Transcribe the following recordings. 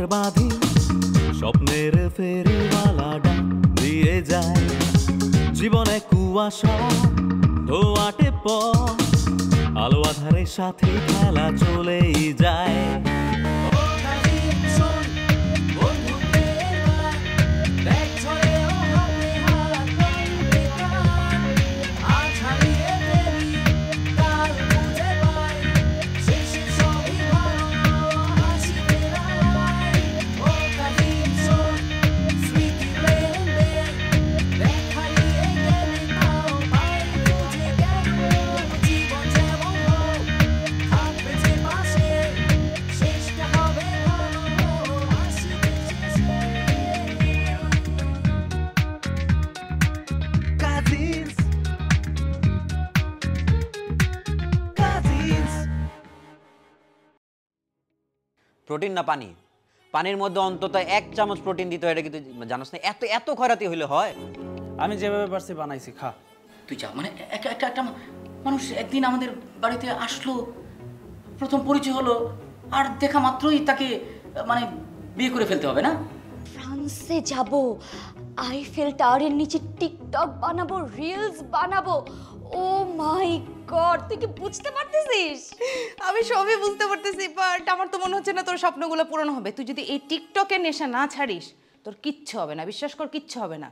ঘর বাঁধি স্বপ্নের ফেরিওয়ালাটা দিয়ে যায় জীবনে কুয়াশা ধোয়াটে পথ আলো আধারের সাথে খেলা চলেই যায় প্রোটিন না পানি পানির মধ্যে অন্তত 1 চামচ প্রোটিন দিতে হয় এটা কিন্তু জানোস না এত এত খয়রাতি হইলে হয় আমি যেভাবে পারছি বানাইছি খা তুই যা মানে একটা মানুষ একদিন আমাদের বাড়িতে আসলো প্রথম পরিচয় হলো আর দেখা মাত্রই তাকে মানে বিয়ে করে ফেলতে হবে না ফ্রান্সে যাব আইফেল টাওয়ারের নিচে টিকটক বানাবো রিলস বানাবো ও মাই গড তুই কি বুঝতে পারতেছিস আমি সবই বুঝতে পারতেছি বাট আমার তো মনে হচ্ছে না তোর স্বপ্নগুলো পূরণ হবে তুই যদি এই টিকটকের নেশা না ছাড়িস তোর কিচ্ছু হবে না বিশ্বাস কর কিচ্ছু হবে না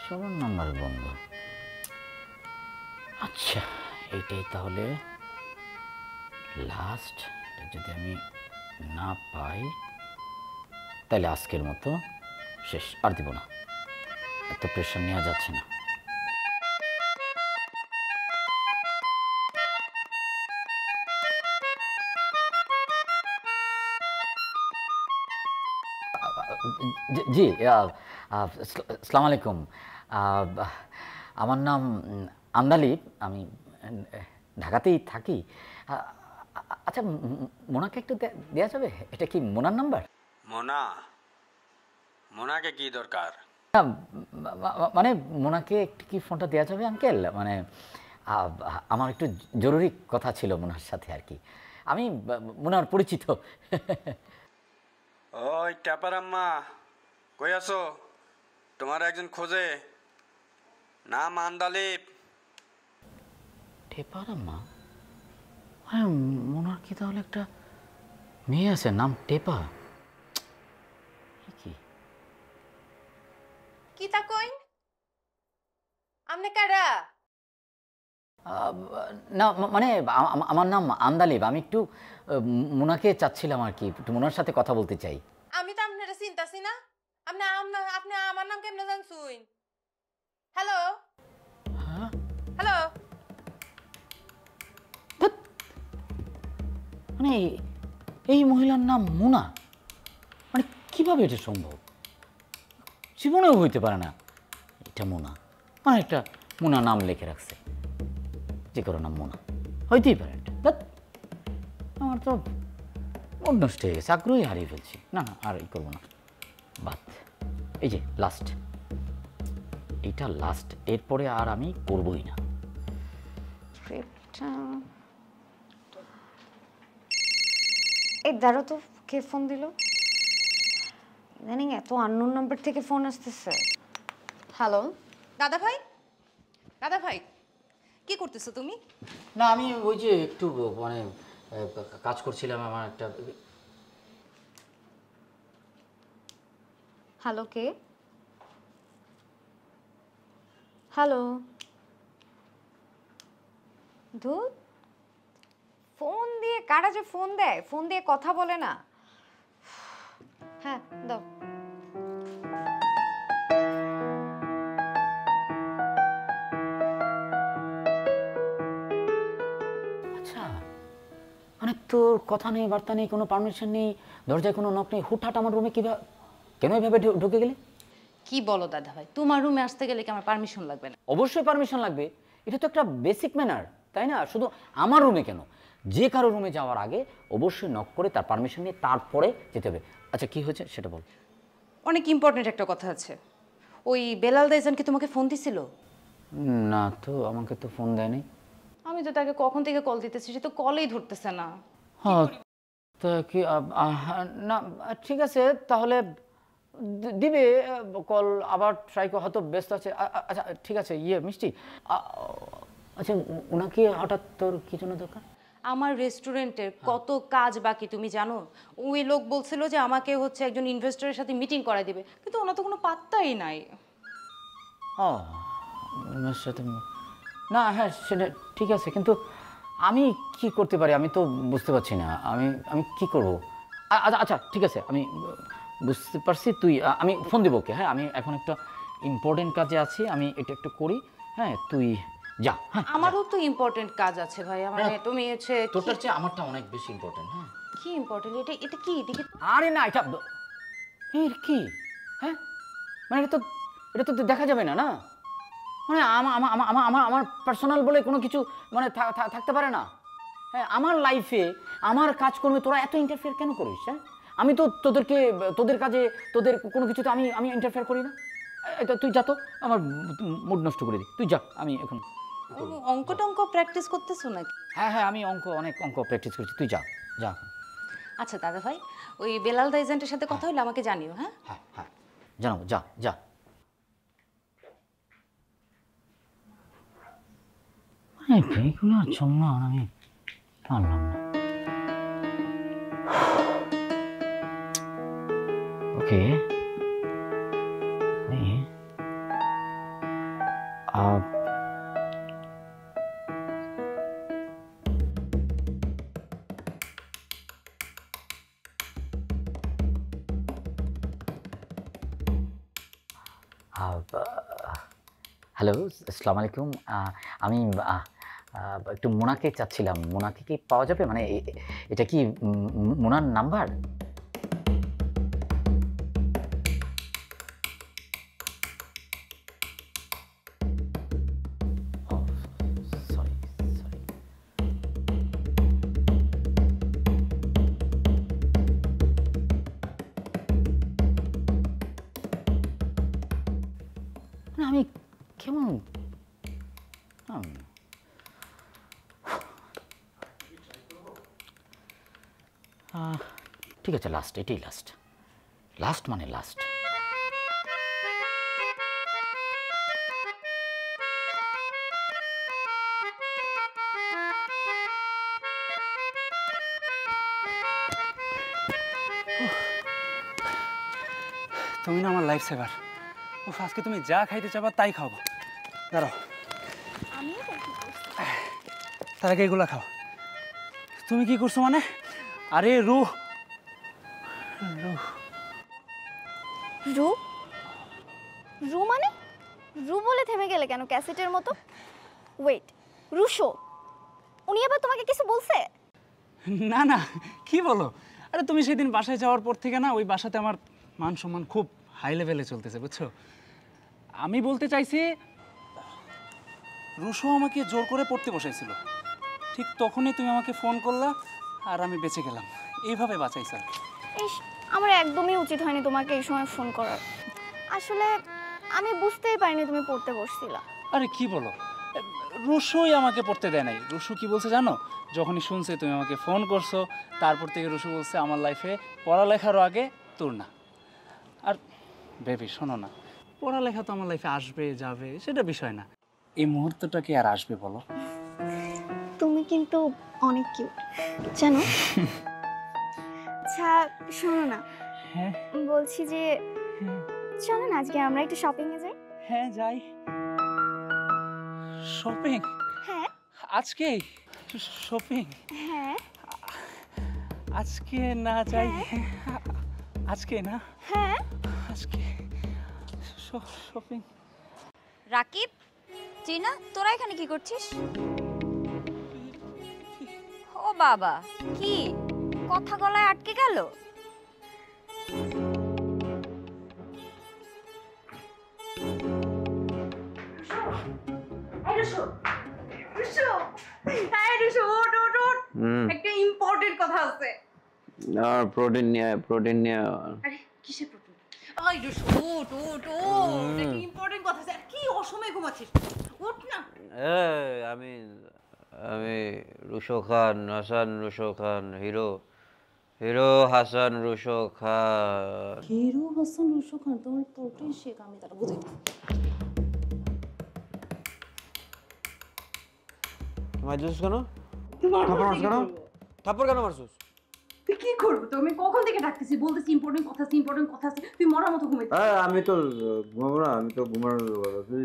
সবার নাম্বার বন্ধ আচ্ছা এইটাই তাহলে লাস্ট যদি আমি না পাই তাহলে আজকের মতো শেষ আর দিব না এত প্রেশার নেওয়া যাচ্ছে না জি আসসালামু আলাইকুম আমার নাম আন্দালিব আমি ঢাকাতেই থাকি আচ্ছা মোনাকে একটু দেওয়া যাবে এটা কি মোনার নাম্বার মোনাকে কি দরকার মানে মোনাকে একটু কি ফোনটা দেওয়া যাবে আঙ্কেল মানে আমার একটু জরুরি কথা ছিল মোনার সাথে আর কি আমি মোনার পরিচিত ওই ট্যাপার আম্মা কই আছো তোমার একজন খোঁজে নাম আন্দালিব টেপার আম্মা হ্যাঁ মোনার কি তাহলে একটা মেয়ে আছে নাম টেপা কি কি তা কই আমনে কারা না মানে আমার নাম আন্দালিব আমি একটু মোনাকে চাচ্ছিলাম আর কি একটু মোনার সাথে কথা বলতে চাই আমি তো আপনারা চিন্তাছি না আপনি আপনি আমার নাম কেমনে জানছুন হ্যালো হ্যালো মানে এই মহিলার নাম মোনা মানে কিভাবে এটা সম্ভব জীবনেও হইতে পারে না এটা মোনা মানে একটা মোনা নাম লিখে রাখছে যে কারো নাম মোনা হইতেই পারে আমার তো মন নষ্ট হয়ে গেছে আগ্রহই হারিয়ে ফেলছি না না আর ই করবো না বাদ এই যে লাস্ট এইটা লাস্ট এরপরে আর আমি করবই না এই দাঁড়ো তো কে ফোন দিল জানি এত আননোন নাম্বার থেকে ফোন আসতেছে হ্যালো দাদা ভাই কি করতেছো তুমি না আমি ওই যে একটু মানে কাজ করছিলাম আমার একটা হ্যালো কে হ্যালো ধুর ফোন দিয়ে কারা যে ফোন দেয় ফোন দিয়ে কথা বলে না হ্যাঁ দাও আচ্ছা মানে তোর কথা নেই বার্তা নেই কোনো পারমিশন নেই দরজায় কোনো নক নেই হুটহাট আমার রুমে কিভাবে কেন এভাবে ঢুকে গেলে কি বলো দাদা ভাই তোমার রুমে আসতে গেলে কি আমার পারমিশন লাগবে না অবশ্যই পারমিশন লাগবে এটা তো একটা বেসিক ম্যানার তাই না শুধু আমার রুমে কেন যে কারো রুমে যাওয়ার আগে অবশ্যই নক করে তার পারমিশন নিয়ে তারপরে যেতে হবে আচ্ছা কি হয়েছে সেটা বল অনেক ইম্পর্টেন্ট একটা কথা আছে ওই বেলাল দাইজান কি তোমাকে ফোন দিছিল? না তো, আমাকে তো ফোন দেয়নি। আমি তো তাকে কখন থেকে কল দিতেছি, সে তো কলেই ধরতেছে না। হ্যাঁ, তা কি না, ঠিক আছে তাহলে দিবে কল, আবার ট্রাই কর, হয়তো ব্যস্ত আছে। আচ্ছা ঠিক আছে, মিষ্টি, আচ্ছা ওনাকে হঠাৎ তোর কি জন্য দরকার? আমার রেস্টুরেন্টের কত কাজ বাকি তুমি জানো? ওই লোক বলছিল যে আমাকে হচ্ছে একজন ইনভেস্টরের সাথে মিটিং করায় দিবে, কিন্তু ওনার তো কোনো পাত্তাই নাই। ও ওনার সাথে না, হ্যাঁ সেটা ঠিক আছে, কিন্তু আমি কি করতে পারি আমি তো বুঝতে পারছি না। আমি কি করব? আচ্ছা ঠিক আছে, আমি বুঝতে পারছি। আমি ফোন দেবো ওকে। হ্যাঁ, আমি এখন একটা ইম্পর্টেন্ট কাজে আছি, আমি এটা একটু করি। হ্যাঁ তুই যা। হ্যাঁ, আমারও তো ইম্পর্টেন্ট কাজ আছে ভাইয়া, মানে তুমি হচ্ছে তোরটার চেয়ে আমারটা অনেক বেশি ইম্পর্টেন্ট। হ্যাঁ, কি ইম্পর্টেন্ট? এটা কি দেখি? আরে না, এটা এর কি? হ্যাঁ, মানে এটা তো দেখা যাবে না, না মানে আমার পার্সোনাল বলে কোনো কিছু মানে থাকতে পারে না। হ্যাঁ, আমার লাইফে আমার কাজকর্মে তোরা এত ইন্টারফেয়ার কেন করিস? হ্যাঁ, আমি তো তোদের কাজে তোদের কোনো কিছুতে আমি ইন্টারফেয়ার করি না। এটা তুই যা তো, আমার মুড নষ্ট করে দিই, তুই যা। আমি এখন অঙ্ক টঙ্ক প্র্যাকটিস করতেছো নাকি? হ্যাঁ আমি অনেক অঙ্ক প্র্যাকটিস করছি, তুই যা যা। আচ্ছা দাদা ভাই, ওই বেলাল দা এজেন্টের সাথে কথা হলে আমাকে জানিও। হ্যাঁ হ্যাঁ জানাবো, যা যা। রেগুলার জন্য আমি পারলাম না। ওকে, হ্যালো, আসসালামু আলাইকুম। আমি একটু মোনাকে চাচ্ছিলাম। মোনাকে কি পাওয়া যাবে? মানে এটা কি মোনার নাম্বার? Sorry sorry. আমি কেমন ঠিক আছে, লাস্ট, এটাই লাস্ট মানে লাস্ট। তুমি না আমার লাইফ সেভার। আজকে তুমি যা খাইতে চাবা তাই খাবো। দাঁড়াও, তার আগে এগুলা খাও। তুমি কি করছো মানে? আরে রু রু রু মানে? রু বলে থেমে গেলে কেন ক্যাসেটের মতো? ওয়েট, রুশো উনি আবার তোমাকে কিছু বলছে? না না, কি বলো? আরে তুমি সেদিন বাসায় যাওয়ার পর থেকে না ওই বাসাতে আমার মান সম্মান খুব হাই লেভেলে চলতেছে, বুঝছো? আমি বলতে চাইছি, রুশো আমাকে জোর করে পড়তে বসাইছিল, ঠিক তখনই তুমি আমাকে ফোন করলা আর আমি বেঁচে গেলাম। এইভাবে বাঁচাইছ। ইস, আমার একদমই উচিত হয়নি তোমাকে এই সময় ফোন করার। আসলে আমি বুঝতেই পারিনি তুমি পড়তে বসছিলা। আরে কি বলো, রুশোই আমাকে পড়তে দেয় নাই। রুশো কি বলছে জানো? যখনই শুনছে তুমি আমাকে ফোন করছো, তারপর থেকে রুশো বলছে আমার লাইফে পড়ালেখারও আগে তোর না। আর বেবি শোনো না, পড়ালেখা তো আমার লাইফে আসবে যাবে, সেটা বিষয় না। এই মুহূর্তটা কি আর আসবে বলো? তুমি কিন্তু অনেক কিউট জানো। আচ্ছা শোনো না, হ্যাঁ বলছি যে চলো না আজকে আমরা একটু শপিং এ যাই। হ্যাঁ যাই। শপিং? হ্যাঁ আজকেই শপিং? হ্যাঁ আজকে না যাই? আজকে না, হ্যাঁ। আজকে শপিং। রাকিব, চিনা, তোরা এখানে কি করছিস? ও বাবা, কি কথা গলায় আটকে গেল? একটা ইম্পর্টেন্ট কথা আছে। প্রোটিন নিয়ে আরে কিসের প্রোটিন? ওই রুশু উঠ উঠ উঠ, একটা ইম্পর্টেন্ট কথা আছে। আর কি অসময়ে ঘুমাচ্ছিস, উঠ না। আমি আমি রুশো খান, হাসান রুশো খান, হিরো হিরো হাসান রুশো খান। হিরো হাসান রুশো খান, তোমার তোটাই শেখ, আমি তারা বুঝি। মারছিস কেন? থাপ্পড় মারছিস কেন? থাপ্পড় কেন মারছিস? তুই কি করবো? তো আমি কখন থেকে ডাকতেছি, বলতেছি ইম্পর্টেন্ট কথা আছে, ইম্পর্টেন্ট কথা আছে, তুই মরার মতো ঘুমাইছিস। আমি তো ঘুমাবো না, আমি তো ঘুমার তুই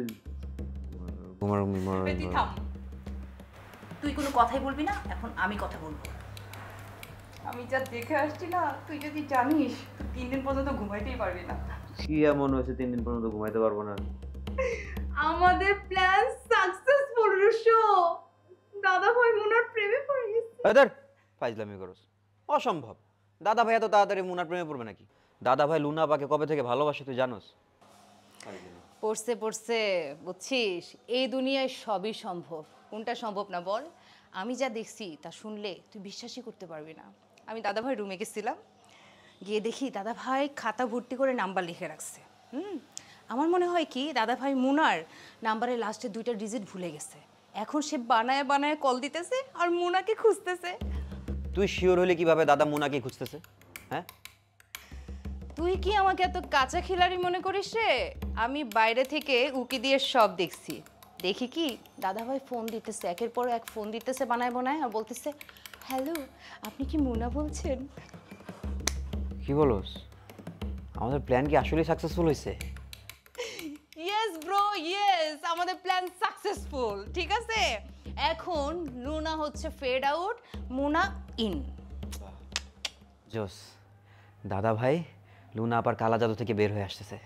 থাম, তুই কোনো কথাই বলবি না, এখন আমি কথা বলবো। আমি যা দেখে আসছি না, তুই যদি জানিস 3 দিন পর্যন্ত ঘুমাইতেই পারবি না। কি এমন হয়েছে 3 দিন পর্যন্ত ঘুমাইতে পারবো না? আমাদের প্ল্যান সাকসেসফুল রুশো, দাদা ভাই মুনার প্রেমে পড়ে গেছে। এদের ফাইজলামি করস, অসম্ভব। দাদা ভাই এত তাড়াতাড়ি মুনার প্রেমে পড়বে নাকি? দাদা ভাই লুনা আপাকে কবে থেকে ভালোবাসে তুই জানোস? পড়ছে পড়ছে, বুঝছিস, এই দুনিয়ায় সবই সম্ভব। কোনটা সম্ভব না বল? আমি যা দেখছি তা শুনলে তুই বিশ্বাসই করতে পারবি না। আমি দাদা ভাই রুমে গেছিলাম, গিয়ে দেখি দাদা ভাই খাতা ভর্তি করে নাম্বার লিখে রাখছে। আমার মনে হয় কি দাদা ভাই মুনার নাম্বারের লাস্টে 2টা ডিজিট ভুলে গেছে। এখন সে বানায় বানায় কল দিতেছে আর মুনাকে খুঁজতেছে। তুই শিওর হলে কিভাবে দাদা মুনাকে খুঁজতেছে? হ্যাঁ, তুই কি আমাকে এত কাঁচা খিলাড়ি মনে করিস রে? আমি বাইরে থেকে উকি দিয়ে সব দেখছি। দেখি কি দাদাভাই ফোন দিতেছে, একের পর এক ফোন দিতেছে বানায় বানায়, আর বলতেছে হ্যালো আপনি কি মুনা বলছেন? কি বলস? আমাদের প্ল্যান কি আসলে সাকসেসফুল হয়েছে? ইয়েস ব্রো ইয়েস, আমাদের প্ল্যান সাকসেসফুল। ঠিক আছে, এখন লুনা হচ্ছে ফেড আউট, মুনা ইন। জোস, দাদা ভাই লুনা আপার কালা জাদু থেকে বের হয়ে আসতেছে।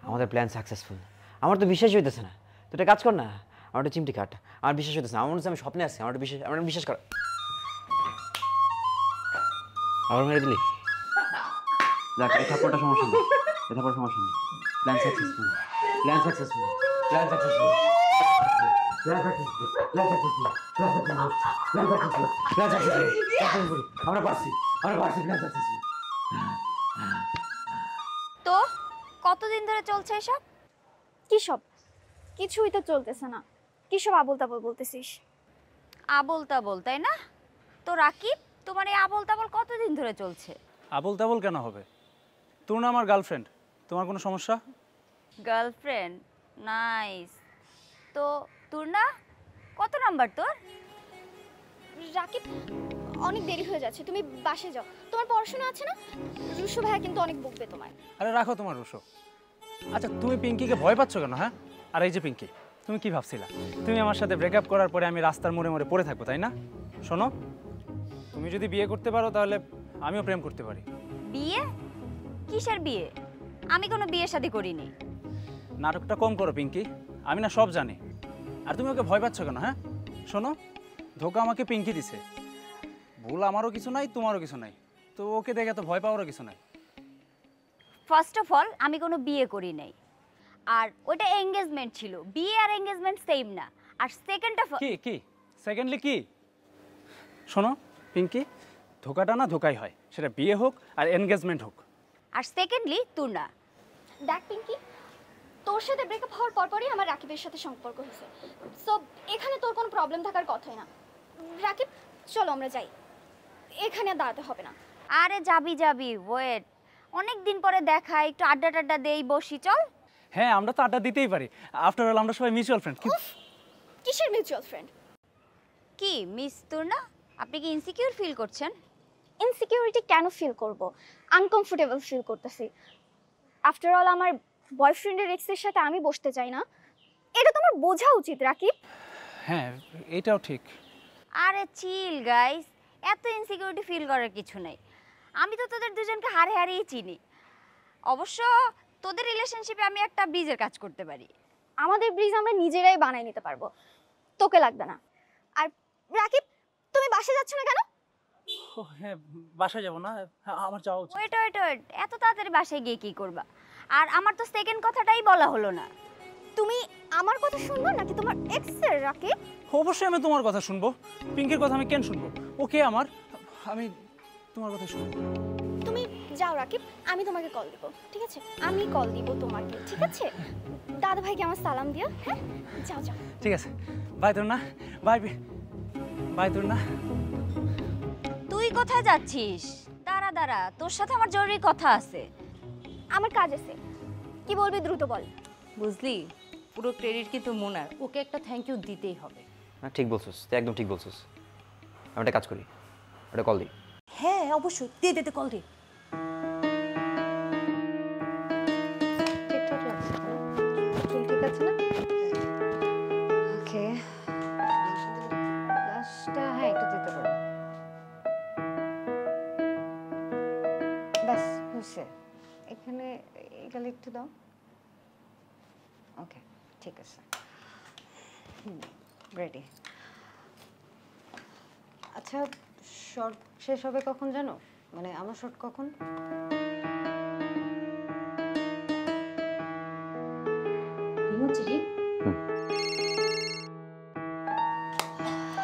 আমাদের প্ল্যান সাকসেসফুল। আমার তো বিশ্বাসই হইতেছে না। তুই একটা কাজ কর না, আমার একটা চিমটি কাট। আমার বিশ্বাস হইতেছে না, আমার মনে হচ্ছে আমি স্বপ্নে আছি। আমার বিশ্বাস কর। আবার মেরে দিলি? দেখ, এই থাপ্পড়টা সমস্যা নেই, এই থাপ্পড় সমস্যা নেই। Plan successful, plan successful, plan successful, plan successful, plan successful, plan successful, plan successful. আমরা পারছি, প্ল্যান সাকসেসফুল। তো কতদিন ধরে চলছে এসব? কি সব? কিছুই তো চলতেছে না। কি সব আবোল তাবোল বলতেছিস? আবোল তাবোল তাই না? তো রাকিব, তোমার এই আবোল তাবোল কতদিন ধরে চলছে? আবল তাবল কেন হবে? তোর না আমার গার্লফ্রেন্ড, তোমার কোনো সমস্যা? গার্লফ্রেন্ড? নাইস। তো তোর না কত নাম্বার তোর? রাকিব, অনেক দেরি হয়ে যাচ্ছে, তুমি বাসে যাও। তোমার পড়াশোনা আছে না? রুশো ভাইয়া কিন্তু অনেক বকবে তোমার। আরে রাখো তোমার রুশো। আচ্ছা, তুমি পিঙ্কিকে ভয় পাচ্ছ কেন? হ্যাঁ, আর এই যে পিঙ্কি, তুমি কি ভাবছিলা তুমি আমার সাথে ব্রেকআপ করার পরে আমি রাস্তার মোড়ে মোড়ে পড়ে থাকবো, তাই না? শোনো, তুমি যদি বিয়ে করতে পারো তাহলে আমিও প্রেম করতে পারি। বিয়ে? কিসের বিয়ে? আমি কোনো বিয়ে শাদী করিনি। নাটকটা কম করো পিঙ্কি, আমি না সব জানি। আর তুমি ওকে ভয় পাচ্ছ কেন? হ্যাঁ শোনো, ধোকা আমাকে পিঙ্কি দিছে, ভুল আমারও কিছু নাই, তোমারও কিছু নাই, তো ওকে দেখে তো ভয় পাওয়ারও কিছু নাই। ফার্স্ট অফ অল আমি কোনো বিয়ে করি নাই, আর ওটা এঙ্গেজমেন্ট ছিল। বিয়ে আর এঙ্গেজমেন্ট সেম না। আর সেকেন্ড অফ কি কি সেকেন্ডলি কি? শোনো পিঙ্কি, ধোকাটা না ধোকাই হয়, সেটা বিয়ে হোক আর এনগেজমেন্ট হোক। আর সেকেন্ডলি তুই না। দেখ পিঙ্কি, তোর সাথে ব্রেকআপ হওয়ার পরপরই আমার রাকিবের সাথে সম্পর্ক হয়েছে। সো এখানে তোর কোনো প্রবলেম থাকার কথাই না। রাকিব, চলো আমরা যাই, এখানে আর দাঁড়াতে হবে না। আরে যাবি যাবি, ওয়েট, অনেক দিন পরে দেখা, একটু আড্ডা টাড্ডা দেই, বসি, চল। হ্যাঁ, আমরা তো আড্ডা দিতেই পারি, আফটার অল আমরা সবাই মিউচুয়াল ফ্রেন্ড। কিসের মিউচুয়াল ফ্রেন্ড? কি মিস তোর না, আপনি কি ইনসিকিউর ফিল করছেন? ইনসিকিউরিটি কেন ফিল করব? আনকমফোর্টেবল ফিল করতেছি। আফটার অল আমার বয়ফ্রেন্ডের এক্সের সাথে আমি বসতে চাই না, এটা তোমার বোঝা উচিত রাকিব। হ্যাঁ, এটাও ঠিক। আরে চিল গাইস, এত ইনসিকিউরিটি ফিল করার কিছু নেই। আমি তো তোদের দুজনকে হারে হারিয়ে চিনি। অবশ্য তোদের রিলেশনশিপে আমি একটা ব্রিজের কাজ করতে পারি। আমাদের ব্রিজ আমরা নিজেরাই বানাই নিতে পারবো, তোকে লাগবে না। আর রাকিব, তুমি বাসে যাচ্ছ না কেন? ও হ্যাঁ, বাসায় যাবো না, আমার যাওয়া উচিত। ওয়েট ওয়েট ওয়েট, এত তাড়াতাড়ি বাসায় গিয়ে কি করবা? আর আমার তো সেকেন্ড কথাটাই বলা হলো না। তুমি আমার কথা শুনবো নাকি তোমার এক্সের? রাকিব, অবশ্যই আমি তোমার কথা শুনবো, পিঙ্কির কথা আমি কেন শুনবো? ওকে আমার, আমি তোমার কথা শুনবো। তুমি যাও রাকিব, আমি তোমাকে কল দিব, ঠিক আছে? আমি কল দিব তোমাকে, ঠিক আছে? দাদা ভাইকে আমার সালাম দিও, হ্যাঁ? যাও যাও। ঠিক আছে, বাই তোর না, বাই বাই তোর না। তুই কোথায় যাচ্ছিস? দাঁড়া দাঁড়া, তোর সাথে আমার জরুরি কথা আছে। আমার কাজ আছে, কি বলবি দ্রুত বল। বুঝলি, পুরো ক্রেডিট কিন্তু মুনার, ওকে একটা থ্যাংক ইউ দিতেই হবে। হ্যাঁ ঠিক বলছিস, তুই একদম ঠিক বলছিস। আমি একটা কাজ করি, একটা কল দিই। হ্যাঁ অবশ্যই, দে কল দে। ঠিকঠাক লাগছে না? চুল ঠিক আছে না? ওকে, লাস্টটা হ্যাঁ একটু দিতে পারো। ব্যাস হয়েছে, এখানে এগুলো একটু দাও। ওকে ঠিক আছে, রেডি। আচ্ছা, শর্ট শেষ হবে কখন জানো? মানে আমার শর্ট কখন?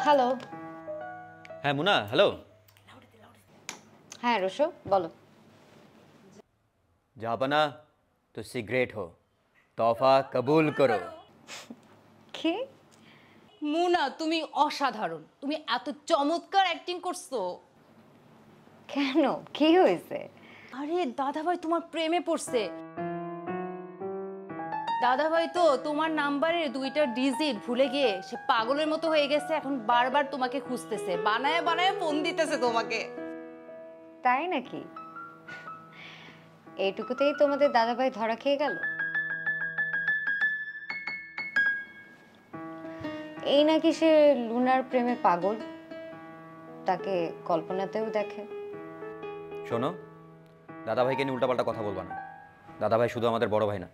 হ্যালো। হ্যাঁ মুনা, হ্যালো। হ্যাঁ রোশো, বলো। জাহাপনা তুসি গ্রেট হো, তোহফা কবুল করো। কি? মুনা তুমি অসাধারণ, তুমি এত চমৎকার অ্যাক্টিং করছো। কেন, কি হয়েছে? আরে দাদাভাই তোমার প্রেমে পড়ছে। দাদাভাই তো তোমার নাম্বারের 2টা ডিজিট ভুলে গিয়ে সে পাগলের মতো হয়ে গেছে, এখন বারবার তোমাকে খুঁজতেছে, বানায় বানায় ফোন দিতেছে তোমাকে। তাই নাকি? এইটুকুতেই তোমাদের দাদাভাই ধরা খেয়ে গেল? এই নাকি সে লুনার প্রেমে পাগল, তাকে কল্পনাতেও দেখে। শোনো, দাদাভাইকে নিয়ে উল্টাপাল্টা কথা বলবা না। দাদাভাই শুধু আমাদের বড় ভাই না,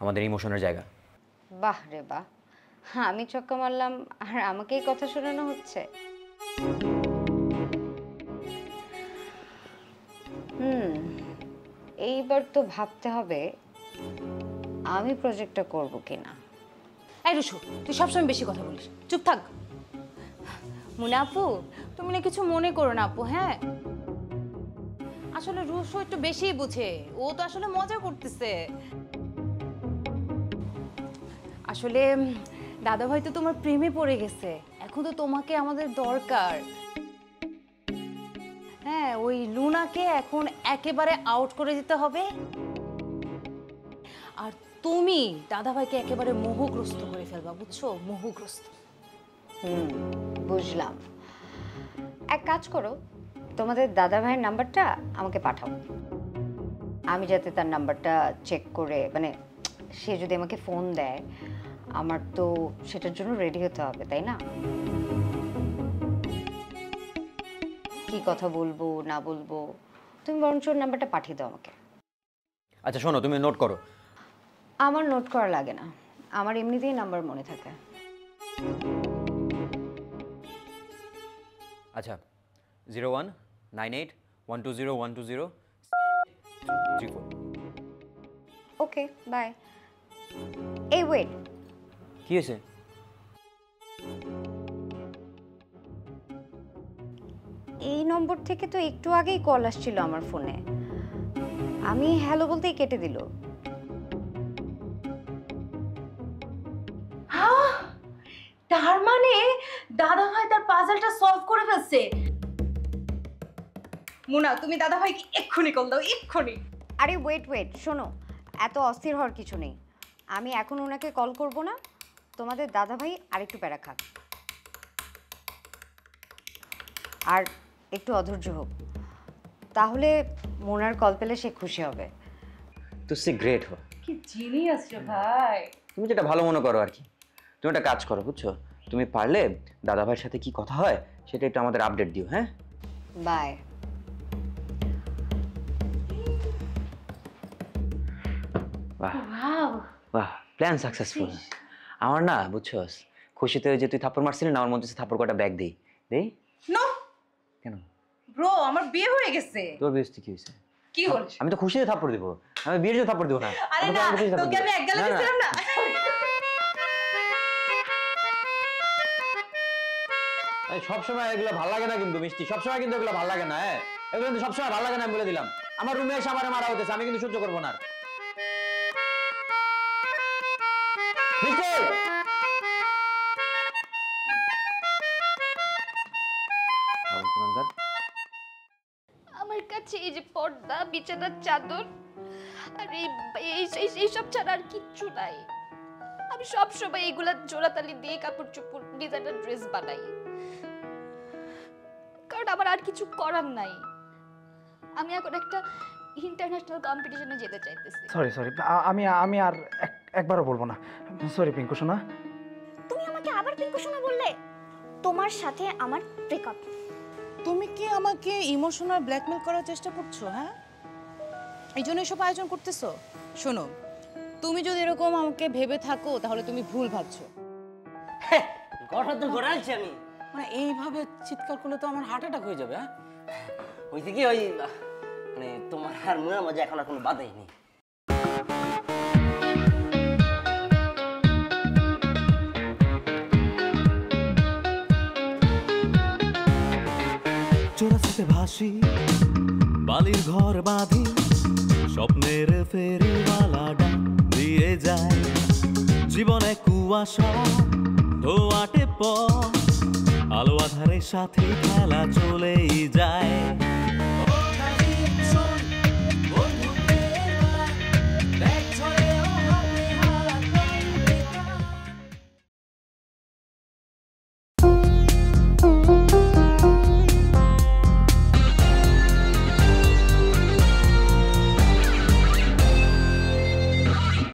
আমাদের ইমোশনের জায়গা। বাহ রে বাহ, আমি চক্কা মারলাম আর আমাকেই কথা শোনানো হচ্ছে। এইবার তো ভাবতে হবে আমি প্রজেক্টটা করব কিনা। এই রুশু, তুই সবসময় বেশি কথা বলিস, চুপ থাক। মুনা আপু, তুমি না কিছু মনে করো না আপু। হ্যাঁ আসলে রুশু একটু বেশিই বুঝে, ও তো আসলে মজা করতেছে। আসলে দাদাভাই তো তোমার প্রেমে পড়ে গেছে, এখন তো তোমাকে আমাদের দরকার। হ্যাঁ, ওই লুনাকে এখন একেবারে আউট করে দিতে হবে, আর তুমি দাদাভাইকে একেবারে মোহগ্রস্ত করে ফেলবা, বুঝছো? মোহগ্রস্ত। বুঝলাম। এক কাজ করো, তোমাদের দাদাভাইয়ের নাম্বারটা আমাকে পাঠাও, আমি যাতে তার নাম্বারটা চেক করে, মানে সে যদি আমাকে ফোন দেয়, আমার তো সেটার জন্য রেডি হতে হবে, তাই না? কি কথা বলবো না বলবো, তুমি বরঞ্চ ওর নাম্বারটা পাঠিয়ে দাও আমাকে। আচ্ছা শোনো, তুমি নোট করো। আমার নোট করা লাগে না, আমার এমনিতেই নাম্বার মনে থাকে। আচ্ছা, 019812012034। Okay bye. এই ওয়েট, কি হয়েছে? এই নম্বর থেকে তো একটু আগেই কল আসছিল আমার ফোনে, আমি হ্যালো বলতেই কেটে দিল। তার মানে দাদাভাই তার পাজলটা সলভ করে ফেলছে। মুনা, তুমি দাদাভাইকে এক্ষুনি কল দাও, এক্ষুনি। আরে ওয়েট, শোনো, এত অস্থির হওয়ার কিছু নেই, আমি এখন ওনাকে কল করব না, তোমাদের দাদাভাই আরেকটু প্যারা খাক, আর একটু অধৈর্য হোক, তাহলে মোনার কল পেলে সে খুশি হবে। তুসি গ্রেট হো। কি জিনিয়াস রে ভাই। তুমি যেটা ভালো মনে করো আর কি। তুমি একটা কাজ করো, বুঝছো? তুমি পারলে দাদাভাইয়ের সাথে কি কথা হয় সেটা একটু আমাদের আপডেট দিও। হ্যাঁ বাই। বাহ বাহ, প্ল্যান সাকসেসফুল। আমার না বুঝছস, খুশিতে ওই যে তুই থাপ্পড় মারছিলি না, আমার মধ্যে থাপ্পড় কটা ব্যাগ দেই দেই। নো কেন ব্রো, আমার বিয়ে হয়ে গেছে। তোর বিয়ে কি হয়েছে? কি বলিস? আমি তো খুশিতে থাপ্পড় দিব, আমি বিয়ের জন্য থাপ্পড় দিব না। আরে না, তোকে আমি এক গালে দিছিলাম না। সবসময় এগুলো ভালো লাগে না কিন্তু মিষ্টি, সবসময় কিন্তু এগুলো ভালো লাগে না। হ্যাঁ, এগুলো কিন্তু সবসময় ভালো লাগে না, আমি বলে দিলাম। আমার রুমে এসে আমারে মারা হতেছে, আমি কিন্তু সহ্য করবো না। আমার কাছে এই যে পর্দা, বিছানার চাদর আর এইসব ছাড়া আর কিচ্ছু নাই। আমি সব সময় এইগুলা জোড়াতালি দিয়ে কাপড় চোপড় ডিজাইনার ড্রেস বানাই, কারণ আমার আর কিছু করার নাই। আমি এখন একটা ইন্টারন্যাশনাল কম্পিটিশনে যেতে চাইতেছি। সরি সরি, আমি আর একবারও বলবো না। সরি পিঙ্কু সোনা। তুমি আমাকে আবার পিঙ্কু সোনা বললে? তোমার সাথে আমার ব্রেকআপ। তুমি কি আমাকে ইমোশনাল ব্ল্যাকমেল করার চেষ্টা করছো? হ্যাঁ, এই জন্য এসব আয়োজন করতেছো? শোনো, তুমি যদি এরকম আমাকে ভেবে থাকো তাহলে তুমি ভুল ভাবছো। কথা তো ঘোরাচ্ছি আমি। মানে এইভাবে চিৎকার করলে তো আমার হার্ট অ্যাটাক হয়ে যাবে। হ্যাঁ, হয়েছে কি, ওই মানে তোমার আর মনের মাঝে এখন আর কোনো বাধাই নেই। চোরাস্রোতে ভাসি, বালির ঘর বাঁধি, স্বপ্নের ফেরিওয়ালাটা দিয়ে যায়। জীবনে কুয়াশা ধোয়াটে পথ, আলো আধারের সাথে খেলা চলেই যায়।